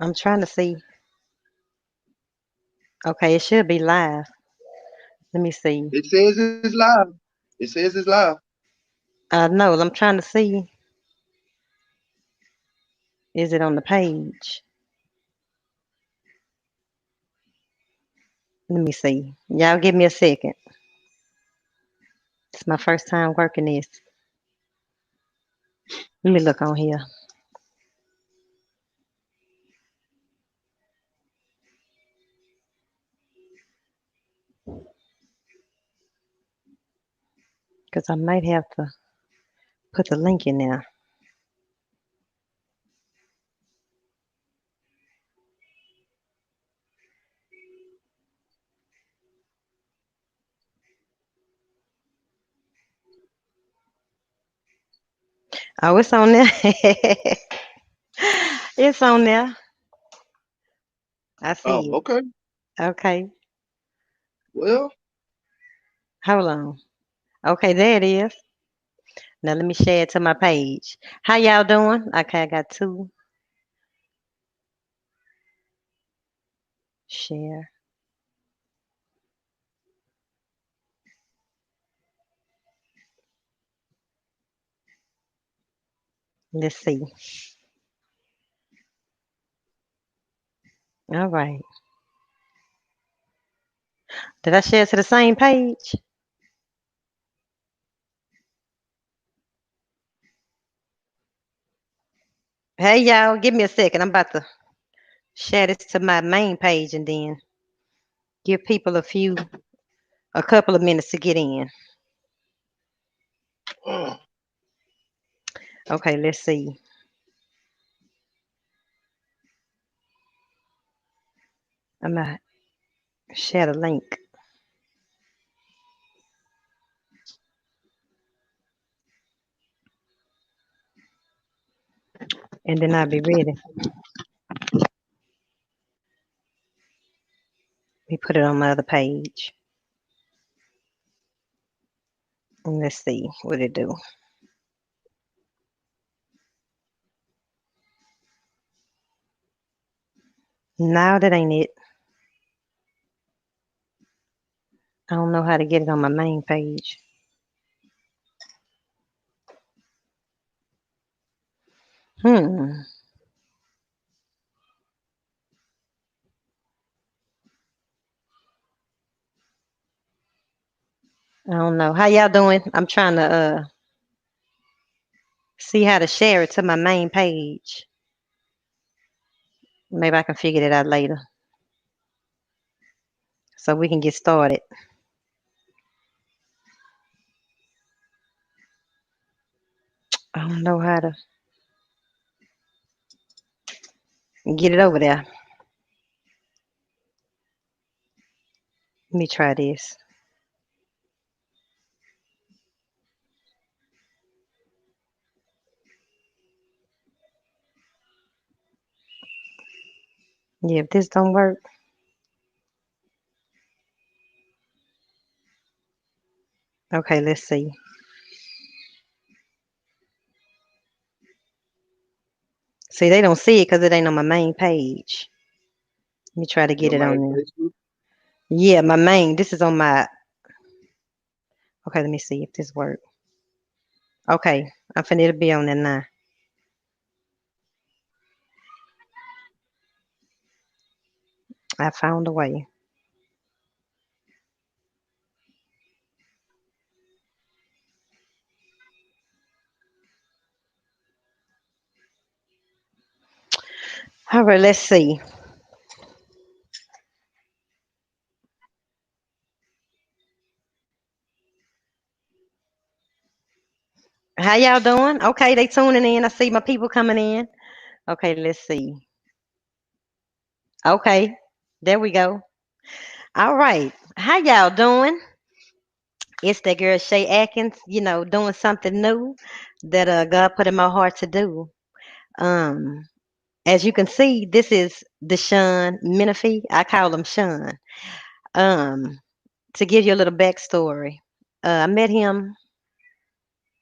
I'm trying to see. Okay, it should be live. Let me see. It says it's live. It says it's live. No, I'm trying to see. Is it on the page? Let me see. Y'all give me a second. It's my first time working this. Let me look on here. Because I might have to put the link in there. Oh, it's on there. It's on there. I Oh, see it. okay. Okay. Well, Hold on. Okay, there it is. Now let me share it to my page. How y'all doing? Okay, I got two. Share. Let's see. All right. Did I share it to the same page? Hey y'all, give me a second. I'm about to share this to my main page and then give people a couple of minutes to get in. Okay, let's see. I'm gonna share the link and then I'll be ready. Let me put it on my other page. And let's see what it do. No, that ain't it. I don't know how to get it on my main page. Hmm. I don't know. How y'all doing? I'm trying to see how to share it to my main page. Maybe I can figure it out later. So we can get started. I don't know how to get it over there. Let me try this. Yeah, if this don't work. Okay, let's see. See, they don't see it because it ain't on my main page. Let me try to get your it on main there. Facebook. Yeah, my main. This is on my. Okay, let me see if this works. Okay, I'm finna to be on there now. I found a way. All right, let's see. How y'all doing? Okay, they tuning in. I see my people coming in. Okay, let's see. Okay, there we go. All right, how y'all doing? It's that girl Shei Atkins. Doing something new that God put in my heart to do. Um, as you can see, this is Desean Menefee. I call him Sean. Um, to give you a little backstory, I met him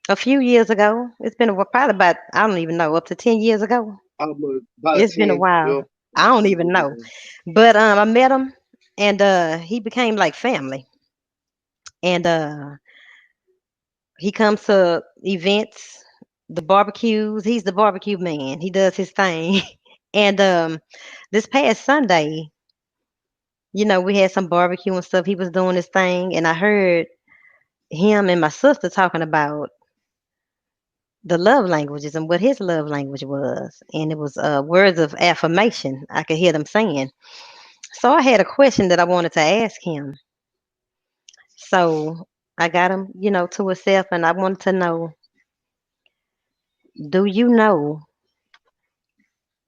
a few years ago. It's been probably about, I don't even know, up to 10 years ago. I'm about It's been a 10. while. Yeah. I don't even know. But I met him, and he became like family. And he comes to events, the barbecues. He's the barbecue man. He does his thing. And this past Sunday, we had some barbecue and stuff. He was doing his thing, and I heard him and my sister talking about the love languages and what his love language was. And it was words of affirmation. I could hear them saying. So I had a question that I wanted to ask him. So I got him, to himself, and I wanted to know, do you know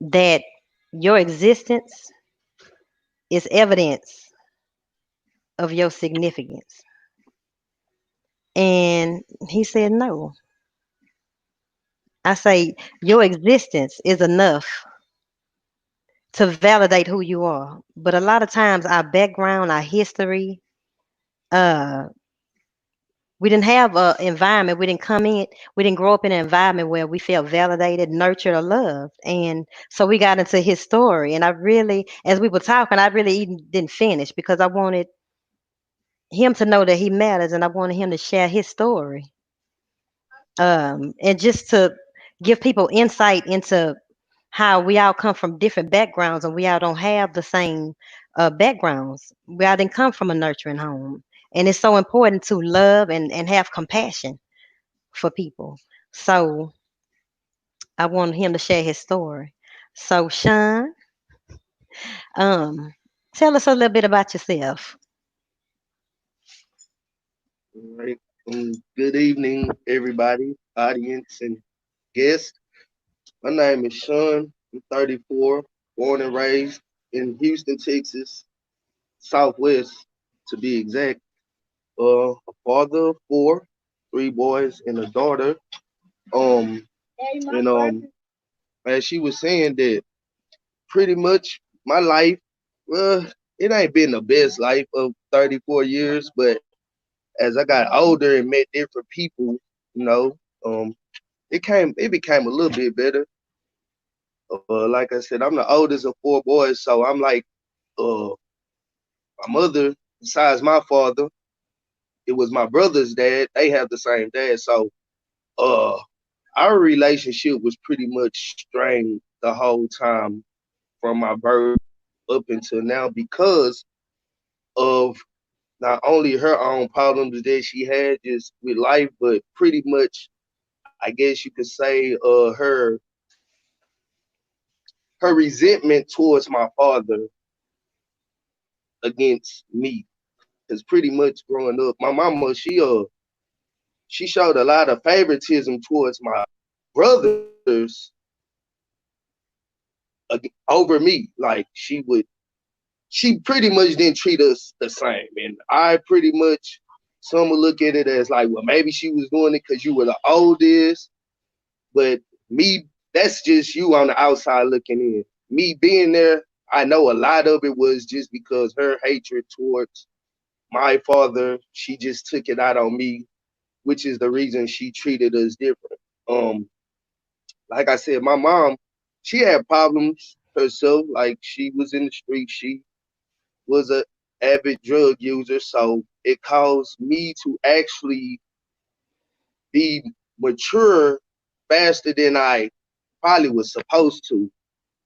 that your existence is evidence of your significance? And he said, no. I say, your existence is enough to validate who you are. But a lot of times, our background, our history, uh, we didn't have an environment. We didn't grow up in an environment where we felt validated, nurtured, or loved. And so we got into his story. And I really, as we were talking, I really even didn't finish because I wanted him to know that he matters, and I wanted him to share his story. And just to give people insight into how we all come from different backgrounds and we all don't have the same backgrounds. We all didn't come from a nurturing home. And it's so important to love and have compassion for people. So I wanted him to share his story. So Sean, um, tell us a little bit about yourself. All right. Good evening, everybody, audience and guests. My name is Sean. I'm 34, born and raised in Houston, Texas, Southwest, to be exact. A father of four, three boys and a daughter. And as she was saying that, pretty much my life, well, it ain't been the best life of 34 years, but as I got older and met different people, you know, um, it became a little bit better. Like I said, I'm the oldest of four boys, so I'm like uh my mother, besides my father, it was my brother's dad. They have the same dad, so uh our relationship was pretty much strained the whole time from my birth up until now because of not only her own problems that she had just with life, but pretty much I guess you could say her resentment towards my father against me. Because pretty much growing up, my mama she showed a lot of favoritism towards my brothers over me. Like she pretty much didn't treat us the same, and I pretty much some will look at it as like, well, maybe she was doing it because you were the oldest, but me, that's just you on the outside looking in. Me being there, I know a lot of it was just because her hatred towards my father, she just took it out on me, which is the reason she treated us different. Um, like I said, my mom, she had problems herself. Like she was in the street, she was a avid drug user, so it caused me to actually be mature faster than I probably was supposed to.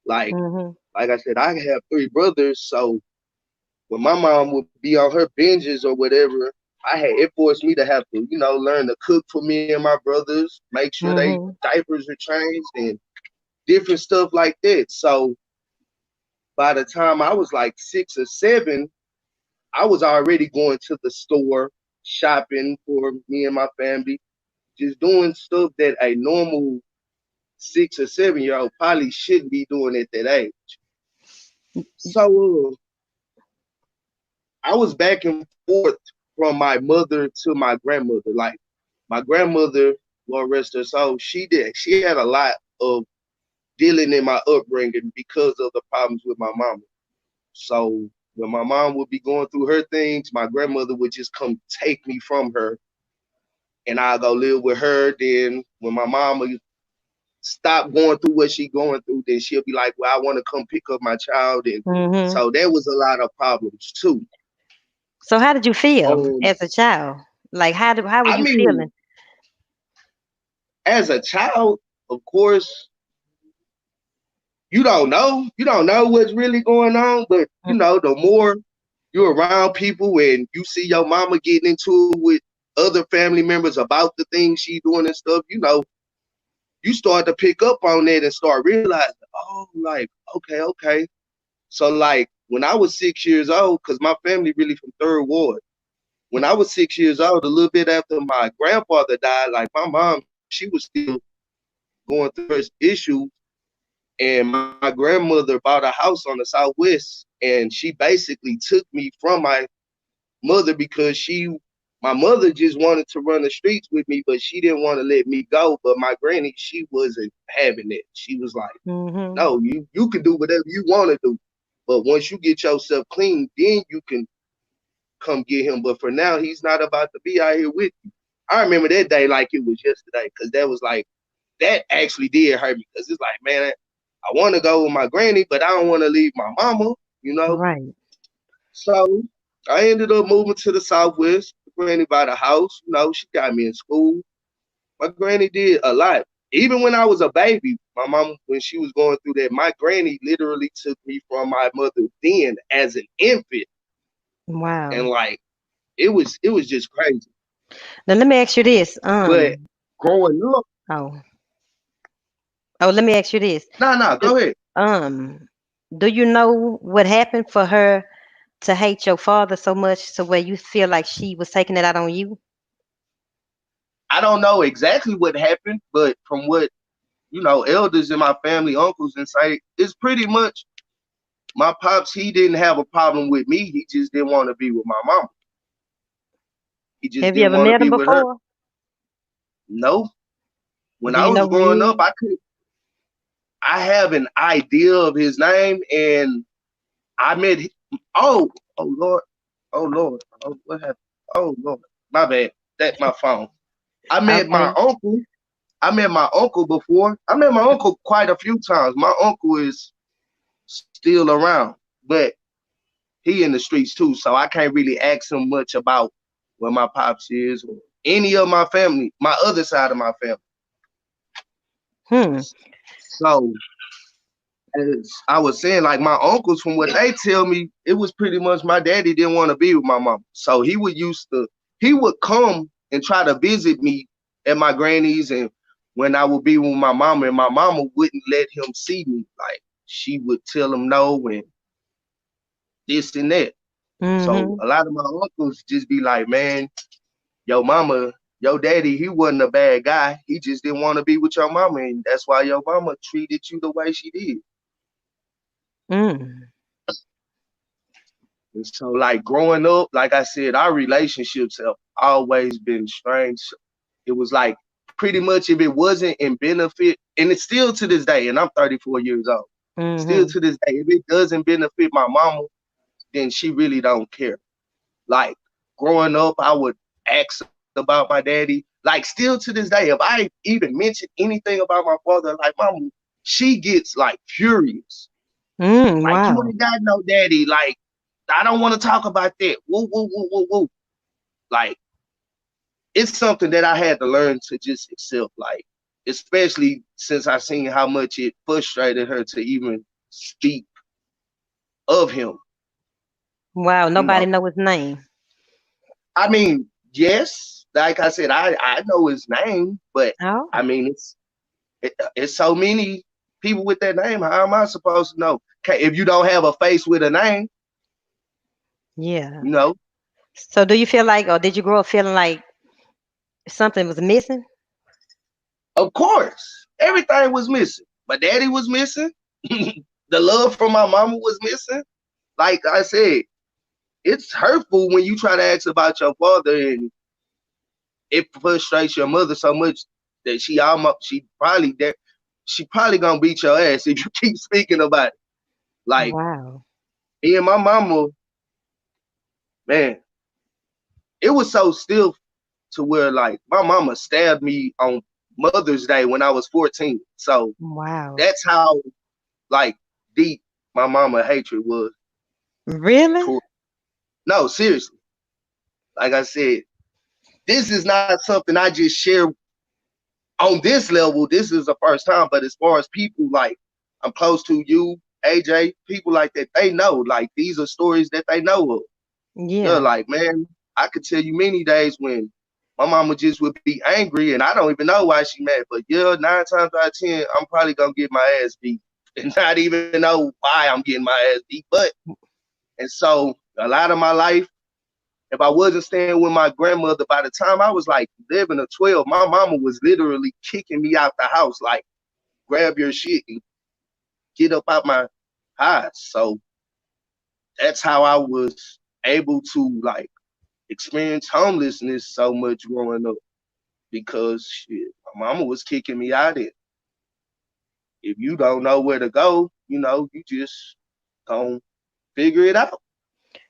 Like Hmm. like I said, I have three brothers, so when my mom would be on her binges or whatever, it forced me to have to, learn to cook for me and my brothers, make sure they Hmm. diapers are changed and different stuff like that. So by the time I was like 6 or 7, I was already going to the store, shopping for me and my family, just doing stuff that a normal 6 or 7 year old probably shouldn't be doing at that age. So I was back and forth from my mother to my grandmother. Like my grandmother, Lord rest her soul, she had a lot of dealing in my upbringing because of the problems with my mama. So when my mom would be going through her things, my grandmother would just come take me from her and I'll go live with her. Then when my mama stop going through what she going through, then she'll be like, well, I want to come pick up my child. And Mhm. so there was a lot of problems too. So how did you feel Um, as a child? Like how were I you mean, feeling? as a child, of course, you don't know what's really going on, but the more you're around people and you see your mama getting into it with other family members about the things she doing and stuff, you start to pick up on that and start realizing, oh, like, okay. So like when I was 6 years old, because my family really from Third Ward, when I was 6 years old, a little bit after my grandfather died, like my mom, she was still going through her issues. And my grandmother bought a house on the Southwest, and she basically took me from my mother because my mother just wanted to run the streets with me, but she didn't want to let me go. But my granny, she wasn't having it. She was like, Mhm. no, you can do whatever you want to do. But once you get yourself clean, then you can come get him. But for now, he's not about to be out here with you. I remember that day like it was yesterday, because that was like, that actually did hurt me, because it's like, man, I want to go with my granny, but I don't want to leave my mama, you know? Right. So I ended up moving to the Southwest. Granny bought a house, she got me in school. My granny did a lot. Even when I was a baby, my mom, when she was going through that, my granny literally took me from my mother then as an infant. And Wow. like, it was just crazy. Now let me ask you this. But growing up, Oh. Oh, let me ask you this. nah, Do, go ahead. um do you know what happened for her to hate your father so much to where you feel like she was taking it out on you? I don't know exactly what happened, but from what elders in my family, uncles, and say, it's pretty much my pops. He didn't have a problem with me. He just didn't want to be with my mom. He just Have you didn't ever want to met him be with her. before? No. When Do I you was know who growing he up, is? I have an idea of his name, and I met. Oh, oh Lord, oh Lord, oh what happened? Oh Lord, my bad. That my phone. I met my Okay. uncle. I met my uncle before. I met my uncle quite a few times. My uncle is still around, but he in the streets too, so I can't really ask him much about where my pops is or any of my family, my other side of my family. Hmm. So as I was saying, like my uncles, from what they tell me, it was pretty much my daddy didn't want to be with my mom. So he would come and try to visit me at my granny's, and when I would be with my mama, and my mama wouldn't let him see me. Like she would tell him no and this and that. So Mhm. a lot of my uncles just be like, man, your mama, your daddy, he wasn't a bad guy. He just didn't want to be with your mama, and that's why your mama treated you the way she did. Mm. And so, like growing up, like I said, our relationships have always been strange. It was like pretty much if it wasn't in benefit, and it's still to this day, and I'm 34 years old, still Mhm. to this day, if it doesn't benefit my mama, then she really don't care. Like growing up, I would ask about my daddy. Like still to this day, if I even mention anything about my father, like mama, she gets like furious. Mm. Like you Wow. ain't got no daddy. Like I don't want to talk about that. Woo, woo, woo, woo, woo. Like it's something that I had to learn to just accept. Like especially since I seen how much it frustrated her to even speak of him. Wow. You Nobody know, know his name. I mean, yes, like I said, I know his name, but Oh. I mean it's so many people with that name. How am I supposed to know? Okay, if you don't have a face with a name, Yeah. you know, So do you feel like, or did you grow up feeling like something was missing? of course, everything was missing. My daddy was missing. The love from my mama was missing. Like I said, it's hurtful when you try to ask about your father and it frustrates your mother so much that she probably gonna beat your ass if you keep speaking about it. Like Wow. me and my mama, man, it was so still to where like my mama stabbed me on Mother's Day when I was 14. So Wow. that's how like deep my mama hatred was Really? toward. No, seriously. Like I said, this is not something I just share on this level. This is the first time. But as far as people like I'm close to you, AJ, people like that, they know. Like these are stories that they know of. They're Yeah. like, man, I could tell you many days when my mama just would be angry, and I don't even know why she mad. But yeah, 9 times out of 10, I'm probably gonna get my ass beat, and not even know why I'm getting my ass beat. But and so a lot of my life, if I wasn't staying with my grandmother, by the time I was like 11 or 12, my mama was literally kicking me out the house, like grab your shit and get up out my house. So that's how I was able to like experience homelessness so much growing up because shit, my mama was kicking me out. And if you don't know where to go, you just don't figure it out.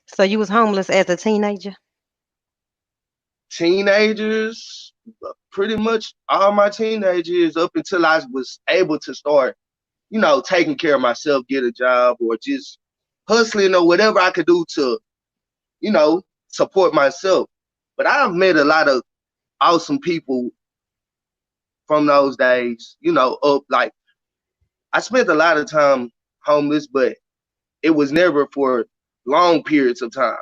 So you was homeless as a teenager? Teenagers, pretty much all my teenage years up until I was able to start, taking care of myself, get a job, or just hustling or whatever I could do to, support myself. But I've met a lot of awesome people from those days, up like I spent a lot of time homeless, but it was never for long periods of time.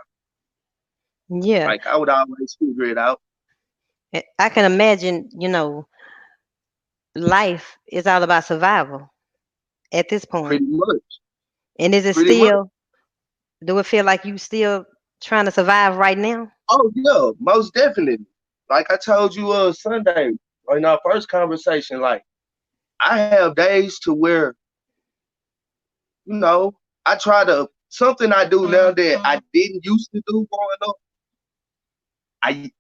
Yeah. Like I would always figure it out. I can imagine, life is all about survival at this point. Pretty much. And is it Pretty much. still, do it feel like you still trying to survive right now? Oh yeah, most definitely. Like I told you Sunday in our first conversation, like I have days to where, you know, I try to something I do now that I didn't used to do growing up. I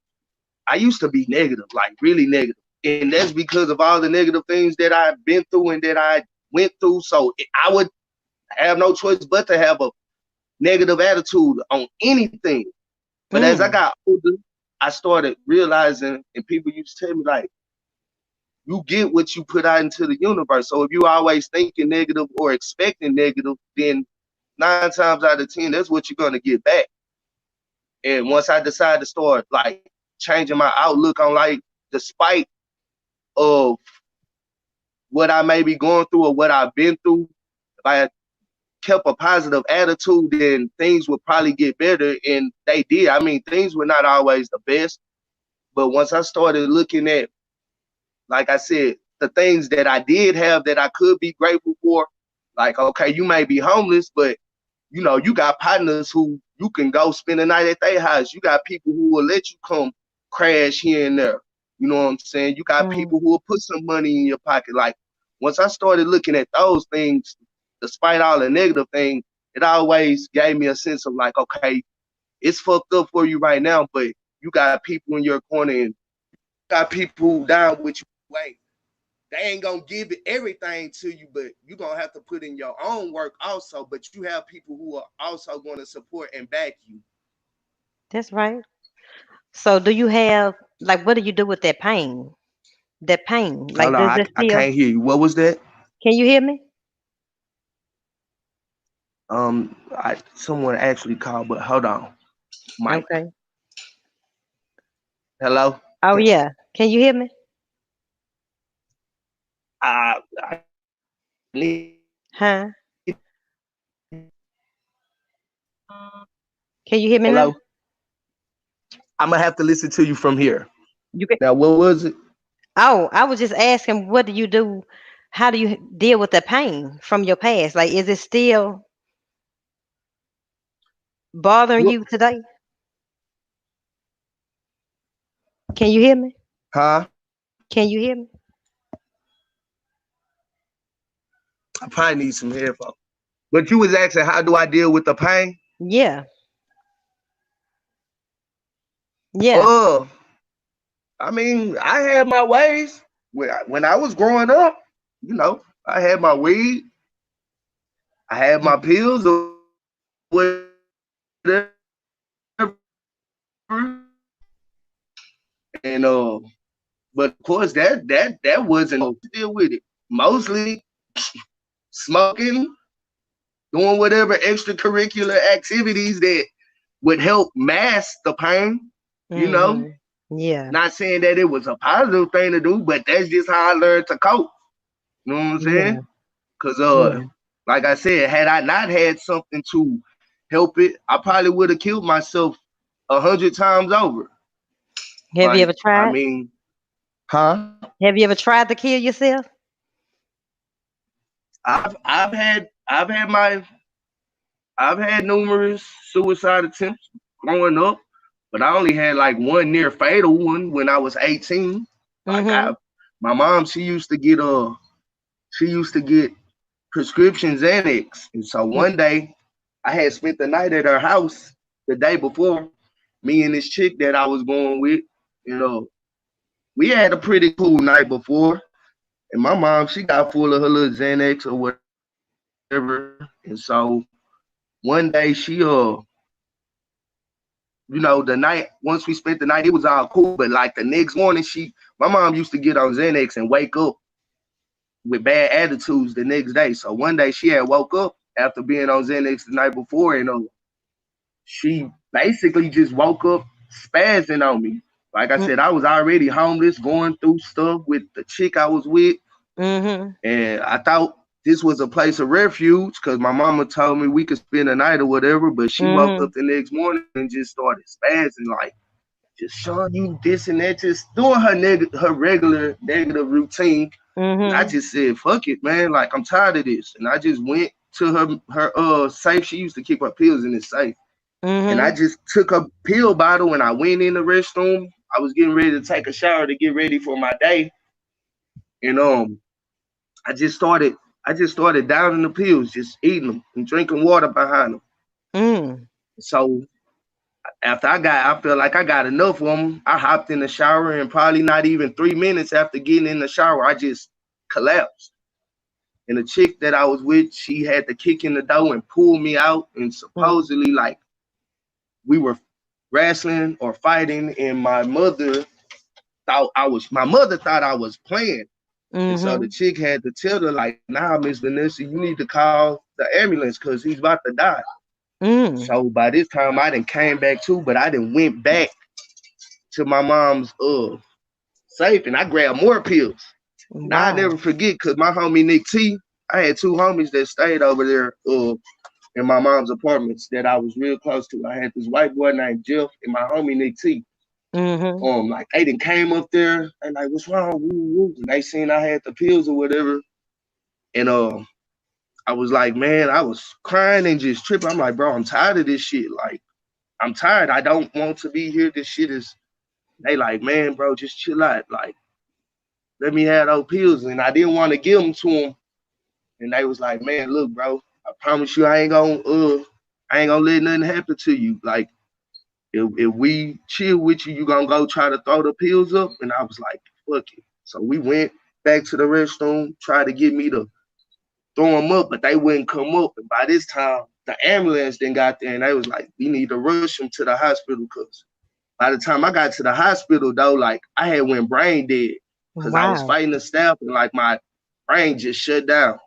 I used to be negative, like really negative. And that's because of all the negative things that I've been through and that I went through. So I would have no choice but to have a negative attitude on anything. But as I Mm. got older, I started realizing, and people used to tell me, like, you get what you put out into the universe. So if you always thinking negative or expecting negative, then 9 times out of 10, that's what you're gonna get back. And once I decided to start like changing my outlook on life, despite of what I may be going through or what I've been through, if I kept a positive attitude, then things would probably get better. And they did. I mean, things were not always the best. But once I started looking at, like I said, the things that I did have that I could be grateful for, like, okay, you may be homeless, but you got partners who you can go spend the night at their house. You got people who will let you come crash here and there. You know what I'm saying? You got Mm. people who will put some money in your pocket. Like once I started looking at those things, despite all the negative things, it always gave me a sense of like, okay, it's fucked up for you right now, but you got people in your corner and got people down with you. Wait, they ain't gonna give it everything to you, but you're gonna have to put in your own work also. But you have people who are also gonna support and back you. That's right. So do you have, like, what do you do with that pain? That pain, Hold like, on, does I, it I still? can't hear you. What was that? Can you hear me? Someone actually called, but hold on, Mike. Okay. Hello. Oh yeah. Can you hear me? I need. Huh? Can you hear me Hello. now? I'm gonna have to listen to you from here. You can. Now, what was it? Oh, I was just asking, what do you do? How do you deal with the pain from your past? Like, is it still bothering What? you today? Can you hear me? Huh? Can you hear me? I probably need some headphones. But you was asking, how do I deal with the pain? Yeah. Yeah. Uh, I mean, I had my ways when I was growing up. I had my weed, I had my Mm. pills or whatever, and But of course, that wasn't deal with it. Mostly smoking, doing whatever extracurricular activities that would help mask the pain. You know, Mhm. Yeah. not saying that it was a positive thing to do, but that's just how I learned to cope. You know what I'm saying? Yeah. Cause Yeah. like I said, had I not had something to help it, I probably would have killed myself 100 times over. Have you Like, ever I tried? mean, huh? Have you ever tried to kill yourself? I've had I've had numerous suicide attempts growing up, but I only had like one near fatal one when I was 18. Like Mhm. my mom, she used to get prescription Xanax, and so one day I had spent the night at her house the day before. Me and this chick that I was going with, you know, we had a pretty cool night before, and my mom she got full of her little Xanax or whatever, and so one day the night once we spent the night, it was all cool. But like the next morning, my mom used to get on Xanax and wake up with bad attitudes the next day. So one day she had woke up after being on Xanax the night before, and she basically just woke up spazzing on me. Like I said, I was already homeless, going through stuff with the chick I was with, Mhm. and I thought this was a place of refuge because my mama told me we could spend the night or whatever. But she woke up Mhm. the next morning and just started spazzing, like just showing you this and that, just doing her regular negative routine. And I Mhm. just said, "Fuck it, man! Like I'm tired of this." And I just went to her safe. She used to keep her pills in the safe, and I Mhm. just took a pill bottle and I went in the restroom. I was getting ready to take a shower to get ready for my day, and I just started I just started downing the pills, just eating them and drinking water behind them. Mm. So after I felt like I got enough of them. I hopped in the shower, and probably not even 3 minutes after getting in the shower, I just collapsed. And the chick that I was with, she had to kick in the door and pull me out. And Mm. supposedly, like we were wrestling or fighting, and my mother thought I was playing. And so the Mhm. chick had to tell her, like, nah, Miss Vanessa, you need to call the ambulance because he's about to die. Mm. So by this time I didn't came back too, but I didn't went back to my mom's safe and I grabbed more pills. And I Wow. never forget because my homie Nick T, I had two homies that stayed over there in my mom's apartments that I was real close to. I had this white boy named Jeff and my homie Nick T. Mhm. Like they didn't came up there and like, what's wrong? Woo, woo. And they seen I had the pills or whatever. And I was like, man, I was crying and just tripping. I'm like, bro, I'm tired of this shit. Like, I'm tired. I don't want to be here. This shit is they like, man, bro, just chill out. Like, let me have those pills. And I didn't want to give them to them. And they was like, man, look, bro, I promise you I ain't gonna let nothing happen to you. Like, if we chill with you, you gonna go try to throw the pills up. And I was like, fuck it. So we went back to the restroom, tried to get me to throw them up, but they wouldn't come up. And by this time, the ambulance then got there and they was like, we need to rush him to the hospital because by the time I got to the hospital though, like I had went brain dead because I was Wow. fighting the staph and like my brain just shut down.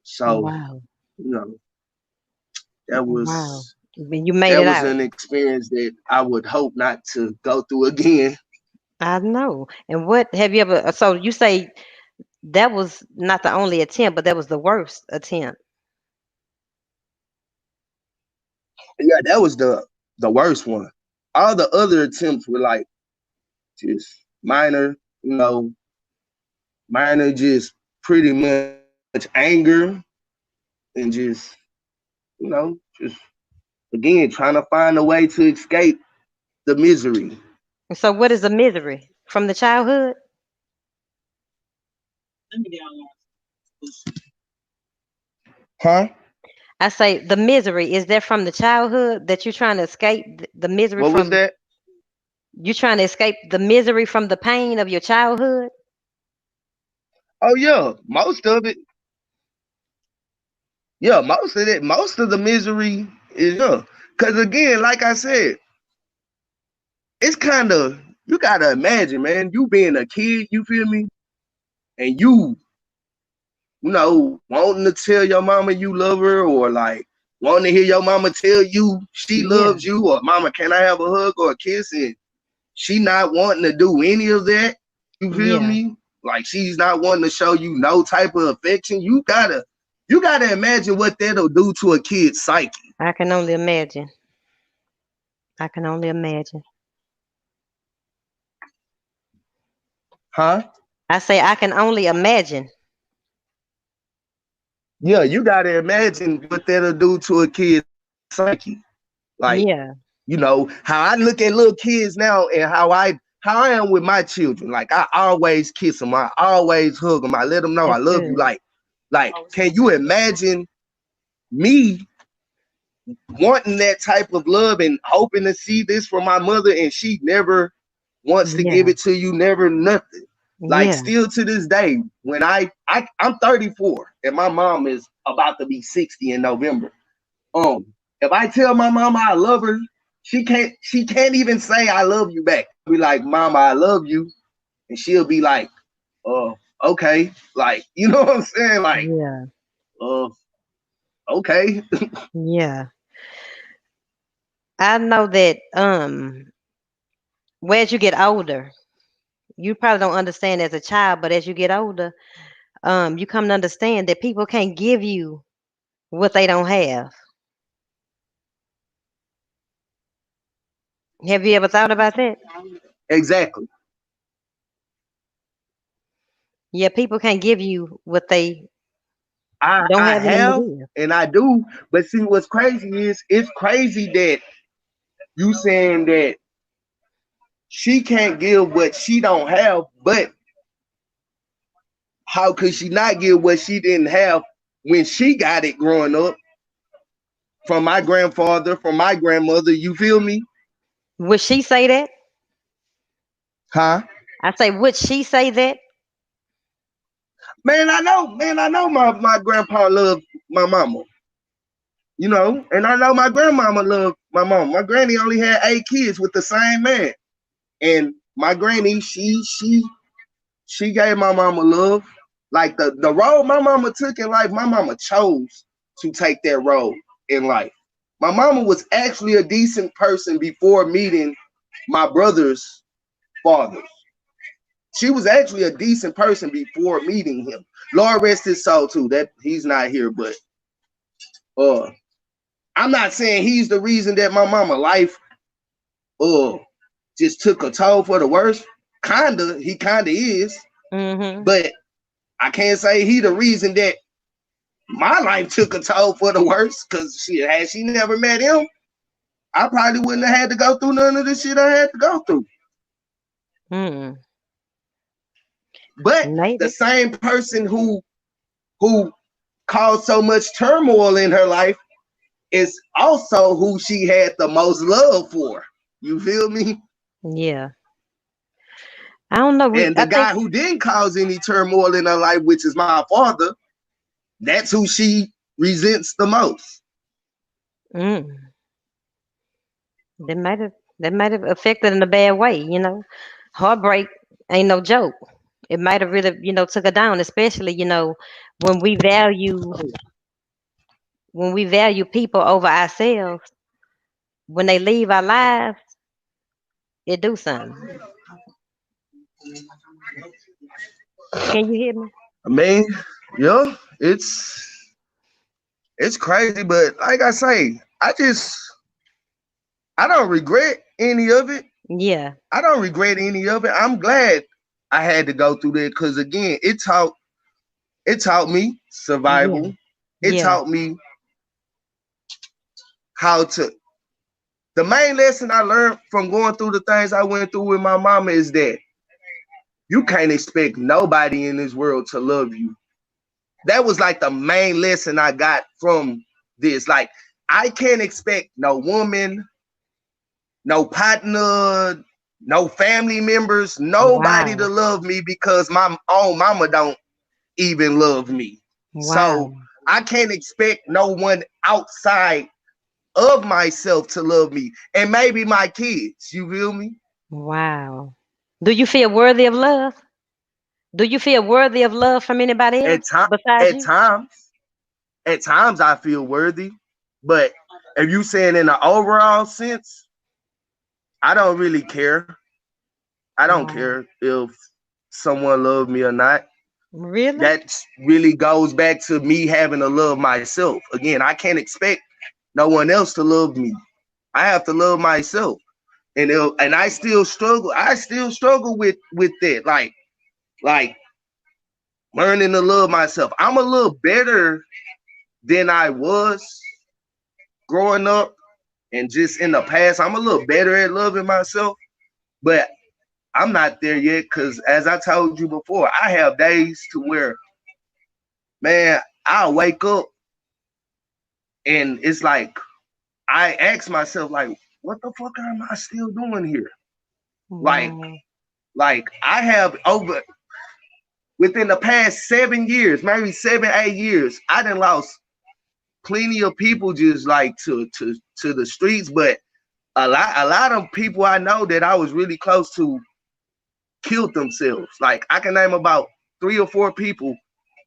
So, Wow. you know, that Wow. was You made that it was out. an experience that I would hope not to go through again. I know. And what have you ever? So you say that was not the only attempt, but that was the worst attempt. Yeah, that was the worst one. All the other attempts were like just minor, you know, minor just pretty much anger and you know, just again trying to find a way to escape the misery. So what is the misery from the childhood? Huh? I say the misery is that from the childhood that you're trying to escape the misery What was from. that? You're trying to escape the misery from the pain of your childhood. Oh yeah, most of it. Yeah, most of it. Most of the misery is yeah. Cause again, like I said, it's kind of you gotta imagine, man, you being a kid, you feel me? And wanting to tell your mama you love her, or like wanting to hear your mama tell you she Yeah, loves you, or mama, can I have a hug or a kiss? And she not wanting to do any of that. You feel yeah. me? Like she's not wanting to show you no type of affection. You gotta imagine what that'll do to a kid's psyche. I can only imagine. I can only imagine. Huh? I say I can only imagine. Yeah, you gotta imagine what that'll do to a kid's psyche. Like, Yeah, how I look at little kids now, and how I am with my children. Like I always kiss them, I always hug them, I let them know I that's love you. good. Like, can you imagine me wanting that type of love and hoping to see this from my mother, and she never wants to give Yeah, it to you, never nothing. Like yeah, still to this day, when I'm 34 and my mom is about to be 60 in November. If I tell my mama I love her, she can't even say I love you back. I'll be like, Mama, I love you. And she'll be like, okay. Like, you know what I'm saying? Like, yeah, uh, okay. yeah. I know that as you get older, you probably don't understand as a child, but as you get older, you come to understand that people can't give you what they don't have. Have you ever thought about that? Exactly. Yeah, people can't give you what they don't I have in them to have give. and I do, but see what's crazy is it's crazy that you saying that she can't give what she don't have, but how could she not give what she didn't have when she got it growing up from my grandfather, from my grandmother? You feel me? Would she say that? Huh? I say, would she say that? Man, I know my grandpa loved my mama, and I know my grandmama loved my mama. My granny only had 8 kids with the same man. And my granny, she gave my mama love. Like the role my mama took in life, my mama chose to take that role in life. My mama was actually a decent person before meeting my brother's father. She was actually a decent person before meeting him. Lord rest his soul too. That he's not here, but uh I'm not saying he's the reason that my mama life uh just took a toll for the worse. He kinda is, Mm-hmm. but I can't say he the reason that my life took a toll for the worse. Cause had she never met him, I probably wouldn't have had to go through none of the shit I had to go through. Mm. But the Maybe. same person who caused so much turmoil in her life is also who she had the most love for. You feel me? Yeah. I don't know. And I the think. guy who didn't cause any turmoil in her life, which is my father, that's who she resents the most. Mm, that might have affected in a bad way. Heartbreak ain't no joke. It might have really, took her down, especially, when we value when we value people over ourselves. When they leave our lives, it do something. Can you hear me? I mean, yeah, it's crazy, but like I say, I don't regret any of it. Yeah, I don't regret any of it. I'm glad I had to go through that because again, it taught me yeah, survival. It yeah, taught me how to. The main lesson I learned from going through the things I went through with my mama is that you can't expect nobody in this world to love you. That was like the main lesson I got from this. Like, I can't expect no woman, no partner, no family members, nobody to wow, love me because my own mama don't even love me. wow, So I can't expect no one outside of myself to love me. And maybe my kids, you feel me? Wow. Do you feel worthy of love? Do you feel worthy of love from anybody At else time, besides at you? times, at times I feel worthy, but if you saying in the overall sense, I don't really care. I don't Wow. care if someone love me or not. Really? That really goes back to me having to love myself. Again, I can't expect no one else to love me. I have to love myself, and I still struggle. I still struggle with that. Like learning to love myself. I'm a little better than I was growing up, and just in the past, I'm a little better at loving myself. But I'm not there yet because, as I told you before, I have days to where, man, I'll wake up and it's like I ask myself, like, what the fuck am I still doing here? Like, Wow. like I have over within the past 7 years, maybe 7, 8 years, I done lost plenty of people just like to the streets, but a lot of people I know that I was really close to killed themselves. Like I can name about 3 or 4 people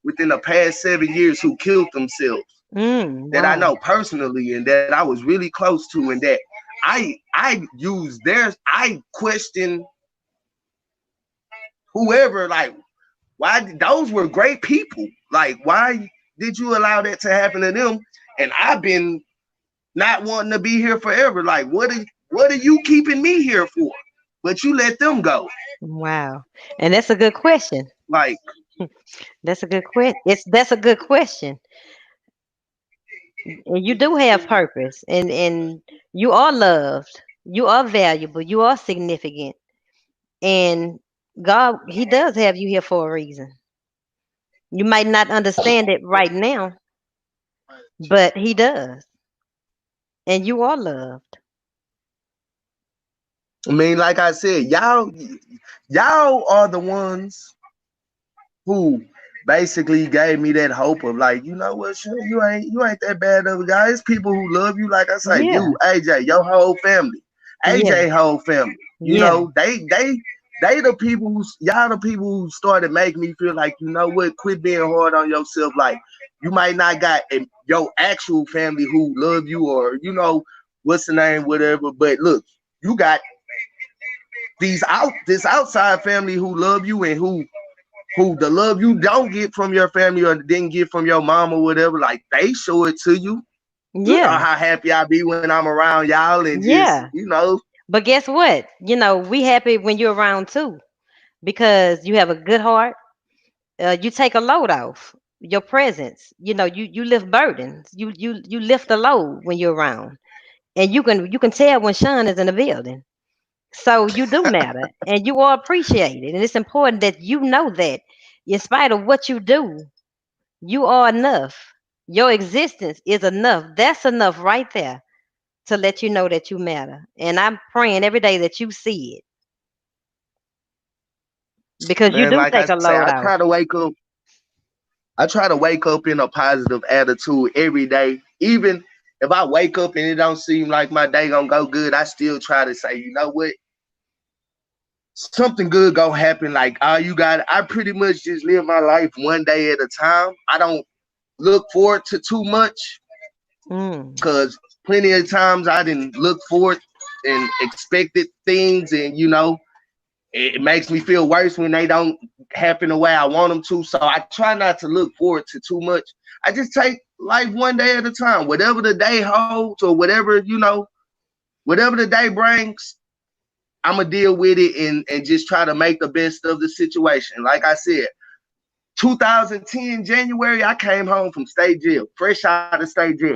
within the past 7 years who killed themselves that I Wow. know personally and that I was really close to, and that I use theirs. I question whoever, like, why those were great people. Like, why did you allow that to happen to them? And I've been not wanting to be here forever. Like, what are you keeping me here for? But you let them go. Wow. And that's a good question. Like, That's a good question. That's a good question. And you do have purpose, and you are loved. You are valuable. You are significant. And God, He does have you here for a reason. You might not understand it right now, but He does. And you are loved. I mean, like I said, y'all are the ones who basically gave me that hope of like, you know what, sure, you ain't that bad of a guy. It's people who love you, like I say, Yeah. you, AJ, your whole family, Yeah. AJ whole family. You Yeah. know, they the people who y'all the people who started making me feel like, you know what, quit being hard on yourself. Like you might not got your actual family who love you, or you know what's the name, whatever. But look, you got this outside family who love you and who the love you don't get from your family or didn't get from your mom or whatever, like they show it to you. You know Yeah. how happy I be when I'm around y'all and just, Yeah. you know, But guess what? We happy when you're around too, because you have a good heart. You take a load off. Your presence, you lift burdens. You lift a load when you're around, and you can tell when Sean is in the building. So you do matter, and you are appreciated, and it's important that you know that, in spite of what you do, you are enough. Your existence is enough. That's enough right there to let you know that you matter. And I'm praying every day that you see it, because you man, do like I take a say, load off. I try to wake up in a positive attitude every day. Even if I wake up and it don't seem like my day gonna go good, I still try to say, you know what? Something good gonna happen. Like all you got, I pretty much just live my life one day at a time. I don't look forward to too much Mm. because plenty of times I didn't look forward and expected things, and you know, it makes me feel worse when they don't happen the way I want them to. So I try not to look forward to too much. I just take life one day at a time. Whatever the day holds, or whatever, you know, whatever the day brings, I'm gonna deal with it and just try to make the best of the situation. Like I said, 2010 January, I came home from state jail, fresh out of state jail.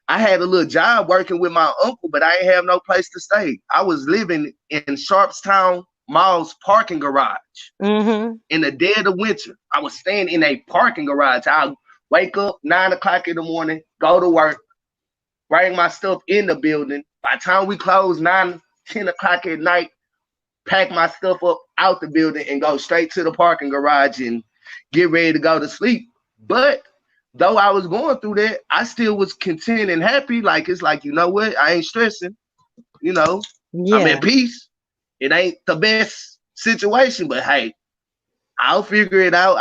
I had a little job working with my uncle, but I ain't have no place to stay. I was living in Sharpstown Mall's parking garage Mhm. in the dead of winter. I was staying in a parking garage. I'll wake up 9 o'clock in the morning, go to work, bring my stuff in the building. By the time we close 9, 10 o'clock at night, pack my stuff up out the building and go straight to the parking garage and get ready to go to sleep. But though I was going through that, I still was content and happy. Like it's like, you know what? I ain't stressing. You know, I'm Yeah. at peace. it ain't the best situation, but hey, I'll figure it out.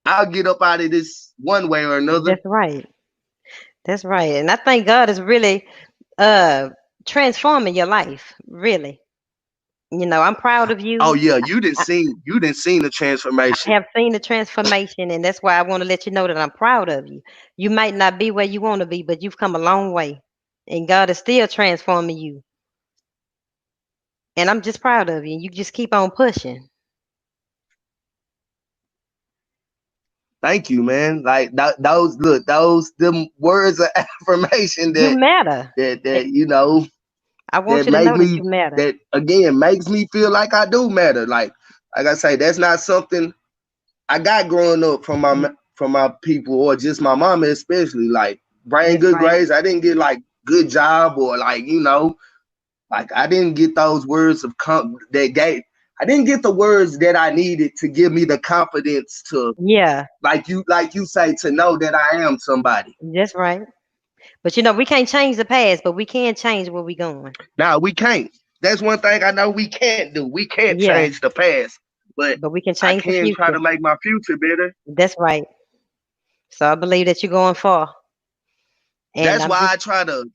I'll get up out of this one way or another. That's right. That's right. And I think God is really uh transforming your life. Really. I'm proud of Oh you. yeah, you didn't see the transformation. Have seen the transformation, and that's why I want to let you know that I'm proud of you. You might not be where you want to be, but you've come a long way, and God is still transforming you. And I'm just proud of you. You just keep on pushing. Thank you, man. Like those, look, those them words of affirmation You that matter. that Eh, that you know I want that you to make know that me you matter. that again makes me feel like I do matter. Like I say, that's not something I got growing up from my people or just my mama especially. Like bring That's good right. grades. I didn't get like good job or like like I didn't get those words of that gave. I didn't get the words that I needed to give me the confidence to Yeah, like you say to know that I am somebody. that's right. But we can't change the past, but we can change where we going. Now we can't. That's one thing I know we can't do. We can't Yeah, change the past, but but we can I change the can try future. to make my future better. That's right. So I believe that you're going far, and That's I'm why just I try to,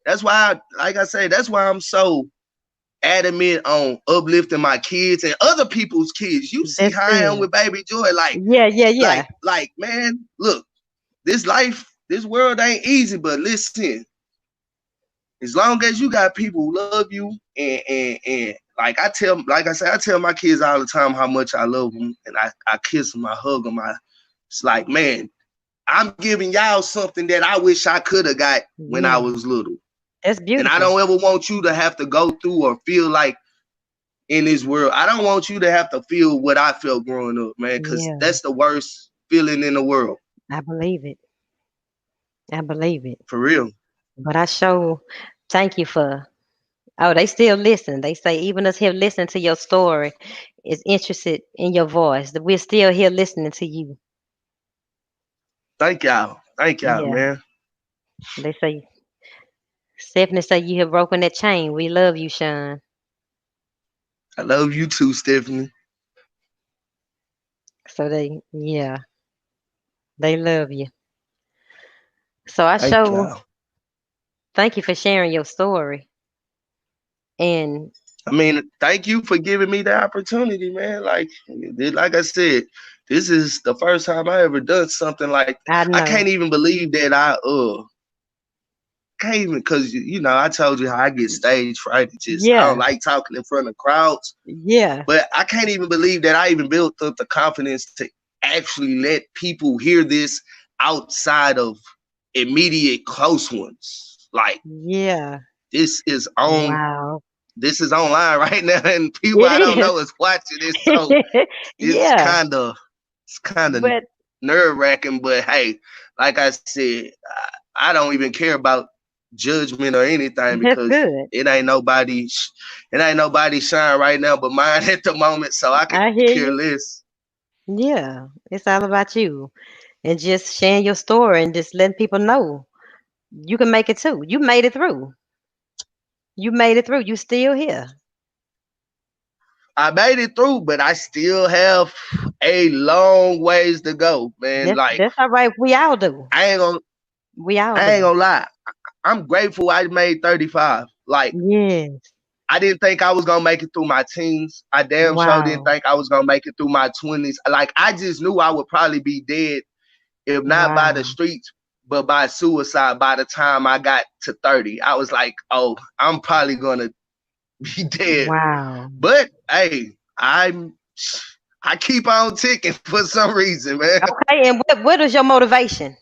that's why, like I say, that's why I'm so adamant on uplifting my kids and other people's kids. You see that's how I am good. with Baby Joy, like, Yeah, yeah, yeah. like, like, man, look, this life, this world ain't easy, but listen, as long as you got people who love you and like I say, I tell my kids all the time how much I love them, and I kiss them, I hug them. It's like, man, I'm giving y'all something that I wish I could have got when I Yeah, was little. that's And I beautiful. don't ever want you to have to go through or feel like in this world. I don't want you to have to feel what I felt growing up, man, because Yeah, that's the worst feeling in the world. I believe it. I believe it. For real. But I sure thank you for. Oh, they still listen. They say even us here listening to your story is interested in your voice. That we're still here listening to you. Thank y'all. Thank y'all, Yeah, man. they say Stephanie say you have broken that chain. We love you, Sean. I love you too, Stephanie. So yeah, they love you. So I Thank sure y'all. thank you for sharing your story. And I mean, thank you for giving me the opportunity, man. Like I said, this is the first time I ever done something like. I I can't know, even believe that I can't even because I told you how I get stage fright. I don't yeah, like talking in front of crowds, yeah, but I can't even believe that I even built up the confidence to actually let people hear this outside of immediate close ones. Like yeah. this is on Wow, this is online right now, and people it I don't is. know is watching this, so it's Yeah, kind of it's kind of but nerve wracking. But hey, like I said, I don't even care about judgment or anything that's because good. it ain't nobody shine right now but mine at the moment, so I could I care hear you. less. Yeah, it's all about you and just sharing your story and just letting people know you can make it too. You made it through. You made it through. You still here. I made it through, but I still have a long ways to go, man. Like That's all right. We all do. I ain't gonna We all I ain't do. gonna lie. I'm grateful I made 35. Like Yes. I didn't think I was gonna make it through my teens. I damn sure didn't Wow. think I was gonna make it through my 20s. Like I just knew I would probably be dead, if not by the Wow. streets, but by suicide by the time I got to 30. I was like, oh, I'm probably gonna be dead. Wow. But hey, I keep on ticking for some reason, man. Okay. And what is your motivation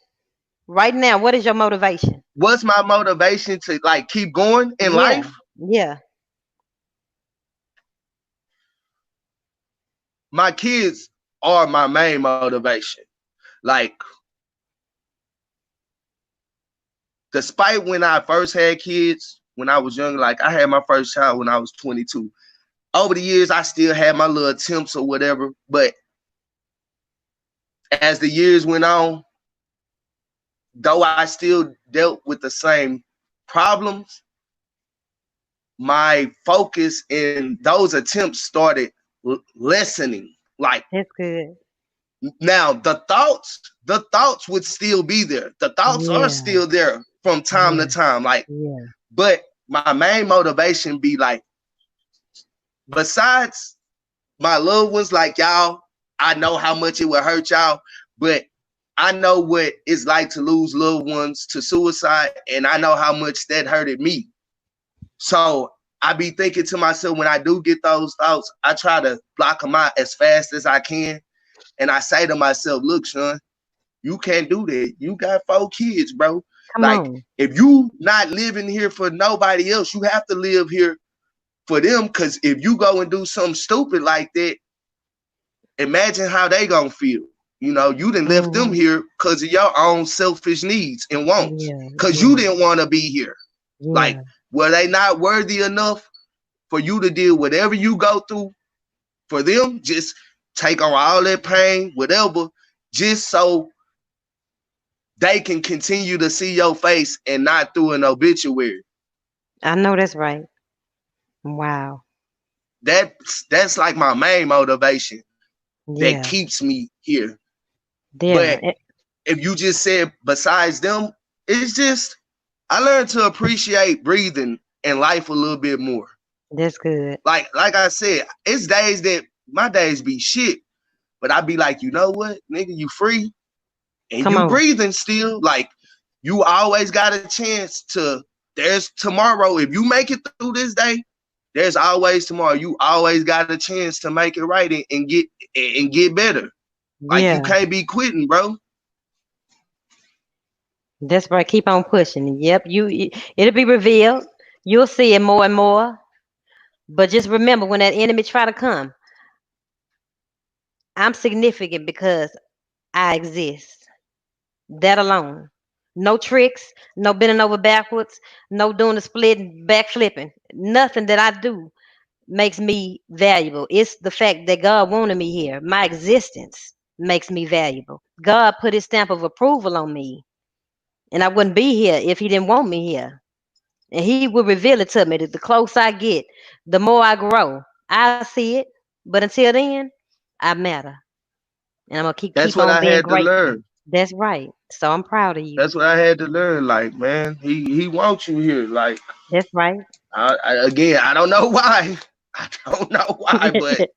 right now? What is your motivation? What's my motivation to like keep going in Yeah. life? Yeah. My kids are my main motivation. Like, despite when I first had kids, when I was young, like I had my first child when I was 22. Over the years, I still had my little attempts or whatever. But as the years went on, though I still dealt with the same problems, my focus in those attempts started lessening. Like That's good. now the thoughts would still be there. The thoughts are Yeah. still there from time to Yeah. time. Like, Yeah. but my main motivation be like, besides my loved ones, like y'all, I know how much it would hurt y'all, but I know what it's like to lose loved ones to suicide, and I know how much that hurted me. So I be thinking to myself, when I do get those thoughts, I try to block them out as fast as I can. And I say to myself, look, son, you can't do that. You got 4 kids, bro. Come Like, on. if you not living here for nobody else, you have to live here for them. Because if you go and do something stupid like that, imagine how they gonna feel. You know, you done left them Hmm. here because of your own selfish needs and wants. Yeah. Because you Yeah. didn't want to be here. Like, Yeah. were they not worthy enough for you to deal whatever you go through for them? Just take on all that pain, whatever, just so they can continue to see your face and not through an obituary. I know that's right. Wow. That's like my main motivation that Yeah. keeps me here. Yeah. But if you just said besides them, it's just I learned to appreciate breathing and life a little bit more. That's good. Like I said, it's days that my days be shit, but I be like, you know what, nigga, you free and Come you on. breathing still. Like, you always got a chance to. There's tomorrow. If you make it through this day, there's always tomorrow. You always got a chance to make it right and get better. Like, you Yeah. can't be quitting, bro. That's right. Keep on pushing. Yep. It'll be revealed. You'll see it more and more. But just remember, when that enemy try to come, I'm significant because I exist. That alone. No tricks, no bending over backwards, no doing the split and back flipping. Nothing that I do makes me valuable. It's the fact that God wanted me here. My existence makes me valuable. God put his stamp of approval on me. And I wouldn't be here if he didn't want me here. And he will reveal it to me. The closer I get, the more I grow. I see it. But until then, I matter. And I'm gonna keep That's what on I being had to grateful. learn. That's right. So I'm proud of you. That's what I had to learn. Like, man, he wants you here. Like, That's right. again, I don't know why. I don't know why, but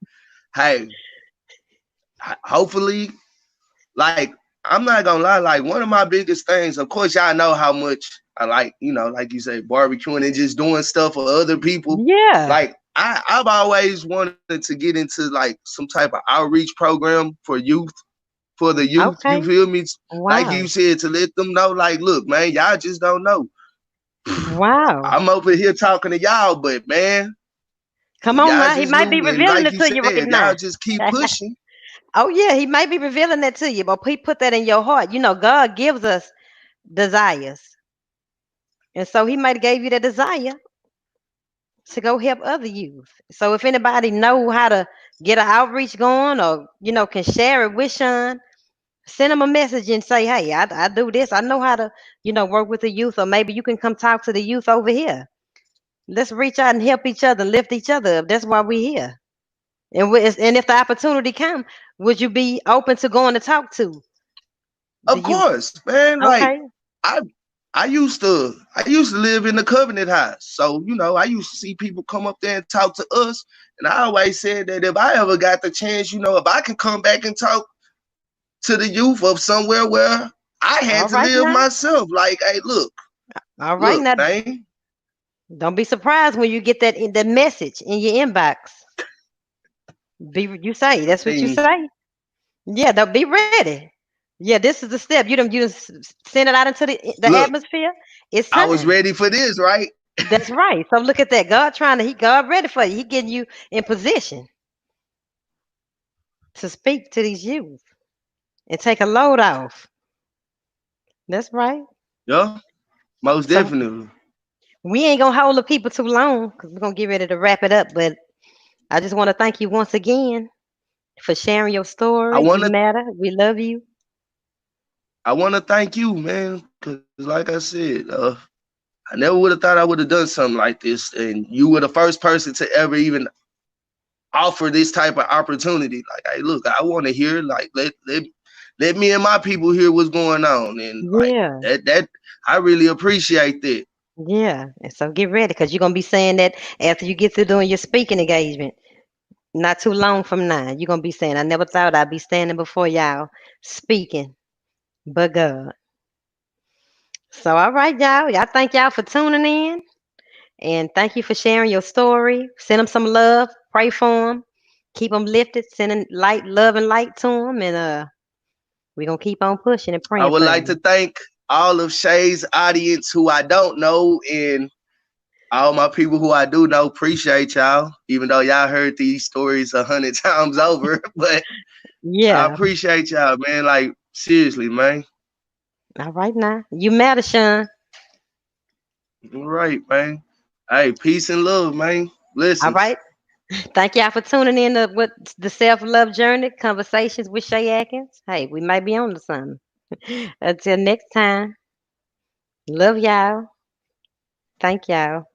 hey, hopefully, like, I'm not gonna lie. Like, one of my biggest things, of course, y'all know how much I like, like you say, barbecuing and just doing stuff for other people. Yeah. Like, I've always wanted to get into like some type of outreach program for the youth. You Okay. feel me? Like you Wow. said, to let them know, like, look, man, y'all just don't know. Wow. I'm over here talking to y'all, but man, Come if on y'all now. He just might be knew, and revealing like it you to you said, right if y'all now. just keep pushing, Oh yeah, he might be revealing that to you, but he put that in your heart. God gives us desires. And so he might have gave you the desire to go help other youth. So if anybody know how to get an outreach going or, can share it with Sean, send him a message and say, hey, I do this. I know how to, work with the youth, or maybe you can come talk to the youth over here. Let's reach out and help each other, lift each other up. That's why we're here. And if the opportunity come, would you be open to going to talk to the of youth? course, man. Like, Okay. I I used to live in the Covenant House, so I used to see people come up there and talk to us, and I always said that if I ever got the chance, if I can come back and talk to the youth of somewhere where I had All to right live now. myself, like, hey, All right look, now. man. Don't be surprised when you get that message in your inbox. You say that's what you See, say. Yeah, don't be ready. Yeah, this is the step. You send it out into the look, atmosphere. It's I was time. ready for this, right? That's right. So look at that. God ready for you. He getting you in position to speak to these youth and take a load off. That's right. Yeah, most So definitely. we ain't gonna hold the people too long because we're gonna get ready to wrap it up. But I just want to thank you once again for sharing your I story. You wanna matter. We love you. I wanna thank you, man, because like I said, I never would have thought I would have done something like this. And you were the first person to ever even offer this type of opportunity. Like, hey, look, I want to hear, like, let me and my people hear what's going on. And like Yeah. that I really appreciate that. Yeah. And so get ready because you're gonna be saying that after you get through doing your speaking engagement. Not too long from now, you're gonna be saying, I never thought I'd be standing before y'all speaking, but God. So all right, y'all. Y'all thank y'all for tuning in. And thank you for sharing your story. Send them some love. Pray for them. Keep them lifted. Sending light, love, and light to them. And we're going to keep on pushing and I praying would for like to them. thank all of Shay's audience who I don't know and all my people who I do know. Appreciate y'all, even though y'all heard these stories 100 times over. But I Yeah. appreciate y'all, man. Like, seriously, man. All right now. You matter, Sean. All right, man. Hey, peace and love, man. All Blessings. right. Thank y'all for tuning in to with the self love journey conversations with Shei Atkins. Hey, we might be on to something. Until next time. Love y'all. Thank y'all.